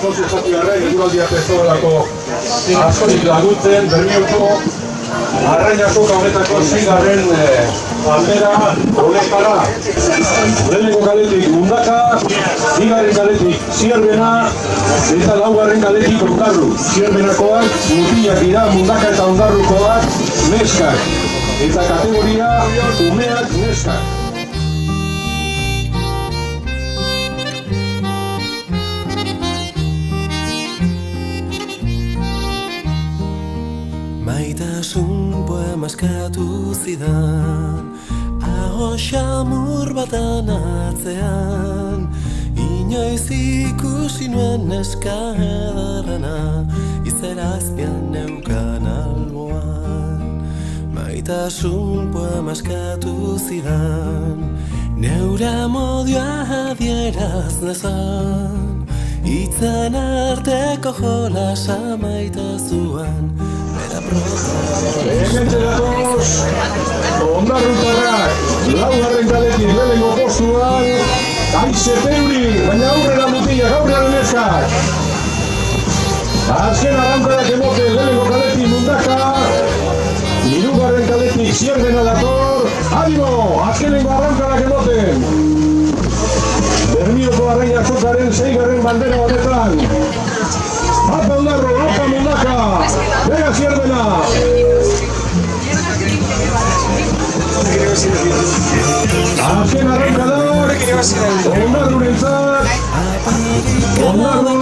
sozio zatiarren eguraldia pezoelako askorik laguntzen, Bermioko Arrainako honetako 6. aldera honetara. Lehenengo kaletik Mundaka, 2. kaletik Zierbena, eta 4. kaletik Ondarru. Zierbenakoak mutilak dira, Mundaka eta Ondarrukoak neskak. Eta kategoria umeak neskak. Maitasun poema eskatu zidan, aho xamur batan atzean, inoiz ikusi nuen neska edarrena, izera azpian neukan alboan. Maitasun poema eskatu zidan, neura modioa adieraz nezan, itzan arteko jolasa maitazuan. Hemen datoz, Ondarrutarrak, 4. kaletik lehenengo postuan, Aize Peuri, baina aurrera mutilak, aurrera neskak. Azken arrankadak emote, lehenengo kaletik Mundaka, 2. kaletik Zierbena dator, animo, azkenengo arrankadak emoten. Bermioko Arraina Kotaren 6. bandera honetan. Apa Ondarru, apa Mundaka, venga Zierbena. Azken arrankadak, Ondarrurentzat, Ondarru,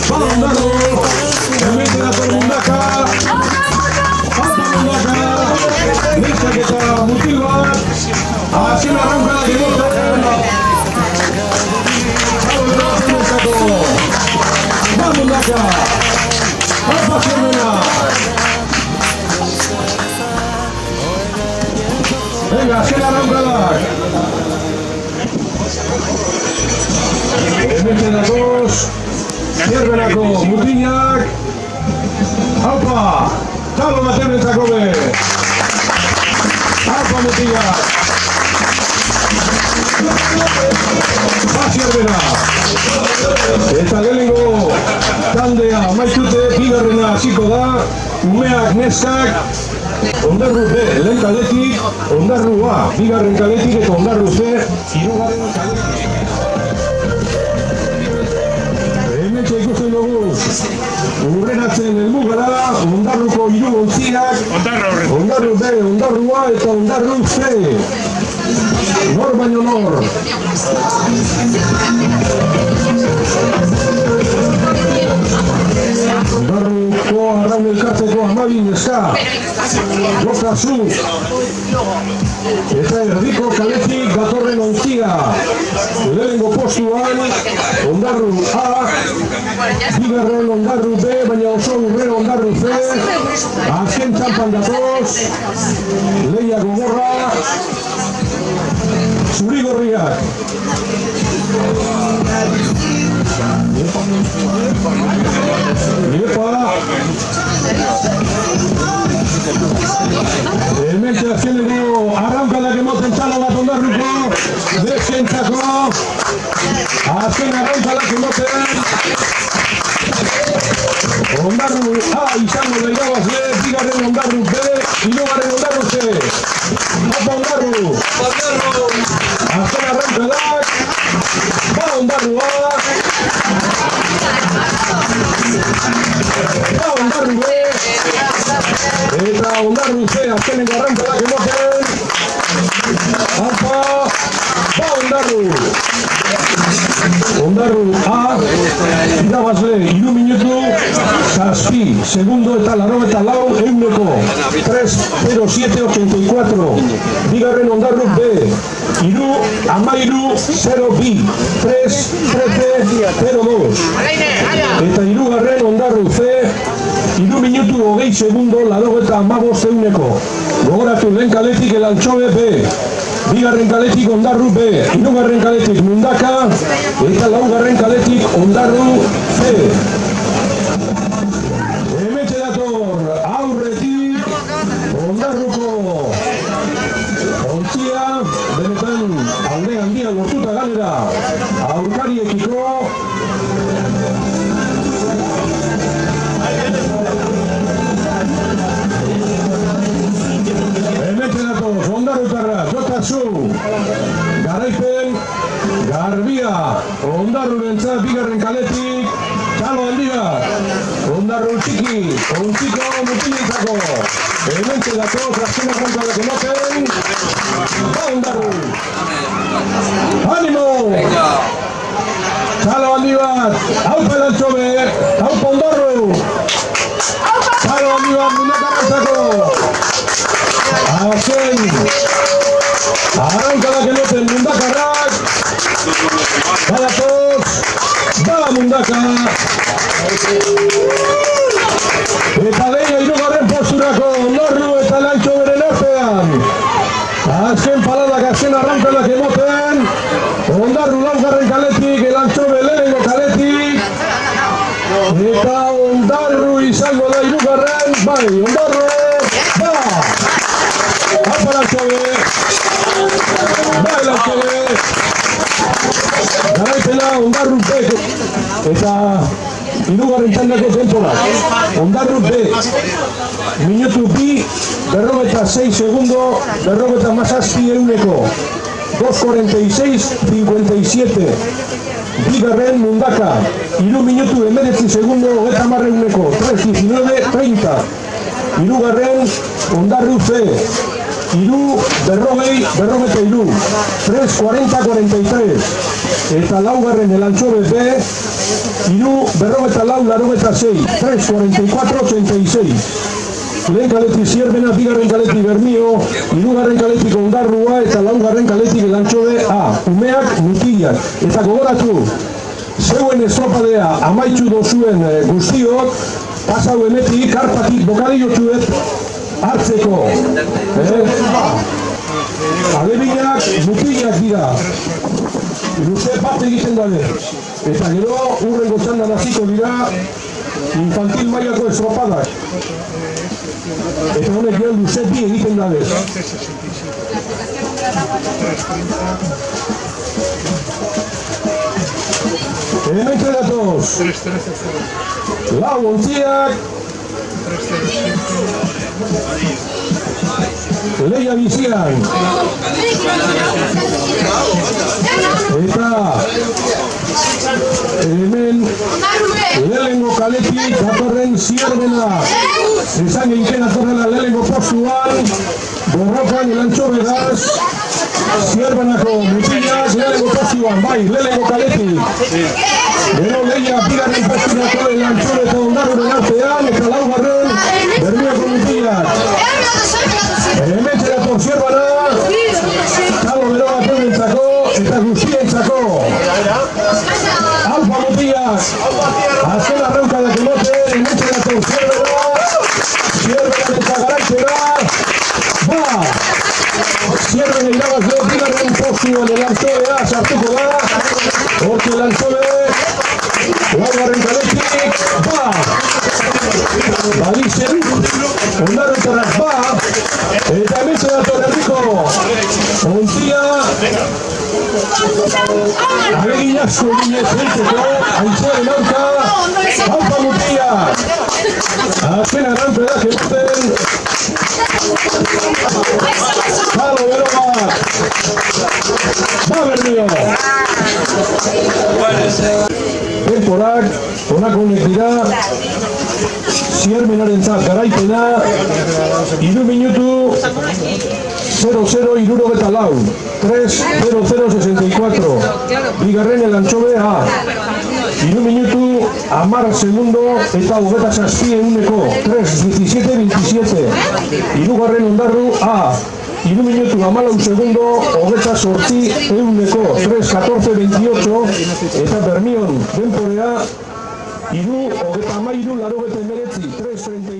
ba Ondarru, hemen dator Mundaka, apa Mundaka, neskak eta mutil bat, azken arrankadak emoten. Ba Mundaka, apa Zierbena. Venga, azken arrankadak. Hemen datoz, Zierbenako mutilak. Haupa, talo bat hementzako be. Haupa mutilak. Ba Zierbena. Eta lehenengo taldea amaitute, 2. hasiko da, umeak neskak, Ondarru B, lehen kaletik, Ondarru A, 2. kaletik eta Ondarru C, 3. kaletik. Hementxe ikusten dugu, urrenatzen helmugara, Ondarruko 3 ontziak, Ondarru B, Ondarru A eta Ondarru C. Nor baino nor. Ondarruko arraun elkarteko 12 neska. Jokazu. Eta erdiko kaletik datorren ontzia. Lehenengo postuan Ondarru A, 2. Ondarru B, baina oso urrero Ondarru C. Azken txampan datoz, Leia gogorra, Zurigorriak. Hementxe azkeneko arrankadak emoten txalo bat Ondarruko, deskentzako, azken arrankadak emoten. Ondarru A izango da irabazle, 2. Ondarru B, 3. Ondarru C. Apa Ondarru! Azken arrankadak, ba Ondarru A, ba Ondarru B, eta Ondarru C azkeneko arrankadak emoten. Apa, ba Ondarru! Ondarru A, irabazle, 3 minutu, 7 segundo eta 84 euneko, 3:07:84. 2. Ondarru B, 3:13:02. Eta 3. Ondarru C, 3 minutu 20 segundo, 85 euneko. Gogoratu lehen kaletik Elantxobe B, 2. kaletik Ondarru B, 3. kaletik Mundaka, eta 4. kaletik Ondarru C. Hementxe dator, aurretik Ondarruko ontzia, benetan alde handia lortuta ganera, aurkari berriekiko. Hemen datoz, Ondarrutarra, Jotazu, garaipen, garbia, Ondarrurentzat bigarren kaletik, txalo handi bat, Ondarru txiki, ontziko mutilentzako. Hemen datoz, azken arrankalak ematen, Ondarru. Animo! Txalo handi bat, haupa Elantxobe, haupa Ondarru. Txalo handi bat, mundakarrantzako. Azken, arrankalak ematen mundakarrak. Badatoz, mundaka. Eta deia hirugarren posturako Ondarru eta Elantxoberen artean. Azken paladak, azken arrankalak emoten. Ondarru laugarren kaletik, Elantxobe lehenengo kaletik. Eta Ondarru izango da hirugarren, bai, Ondarru, ba! Haupa Elantxobe, ba Elantxobe. Garaipena Ondarru B. Eta hirugarren txandako denporak. Ondarru B. Minutu bi, 46 segundo, 57 euneko. 2.46.57. Bigarren mundaka. 3 minutu 19 segundo, 30 euneko. 3.19.30. Hirugarren Ondarru C. 3.40.43. 3.40.43. Eta laugarren Elantxobe B. 3.44.86. 3.44.86. Lehen kaletik Zierbena, bigarren kaletik Bermio, hirugarren kaletik Ondarrua eta laugarren kaletik Elantxobe A. Umeak mutilak. Eta gogoratu, zeuen estropadea amaitzu dozuen guztiok, pasau emetik, karpatik bokadilotxuet hartzeko. Alebinak mutilak dira. Luze bat egiten dabe. Eta gero urrengo txandan hasiko dira infantil mailako estropadak. Eta honek gero luze bi egiten dabe. Hemen datoz. Lau ontziak. Leia bizian. Eta hemen lehenengo kaletik datorren Zierbena. Esan egiten datorrela lehenengo postuan. Borrokan Elantxobe gaz. Zierbenako mutilak lehenengo postuan. Bai, lehenengo kaletik. Gero Leia bigarren posturako Elantxobe eta Ondarruren artean. Eta laugarren Bermioko mutilak. Hemen dator Zierbena. Txalo bero bat ementzako eta guztientzako. Alfa mutilak. Azken arrankadak emoten. Hemen dator Zierbena. Zierbena eta garaitera. Ba! Zierbena irabazleo bigarren postuan Elantxobea sartuko da. Hortxe Elantxobe. Laugarren kaletik. Ba! Badizen. Ondarrutarrak ba! Eta hemen dator erdiko. Ontzia. Alegin asko eginez heltzeko. Aintxoaren aurka. Haupa mutia. Azken arranpedak emoten. Txalo bero bat. Ba Bermio. Temporak, honako honek dira. Zierbenarentzat garaipena. 3 minutu 00.64. 3.00.64. Bigarren Elantxobe A. 3 minutu 10 segundo eta 27 euneko. 3.17.27. Hirugarren Ondarru A. 3 minutu 14 segundo, 28 euneko. 3.14.28. Eta Bermion denporea 3.83.89.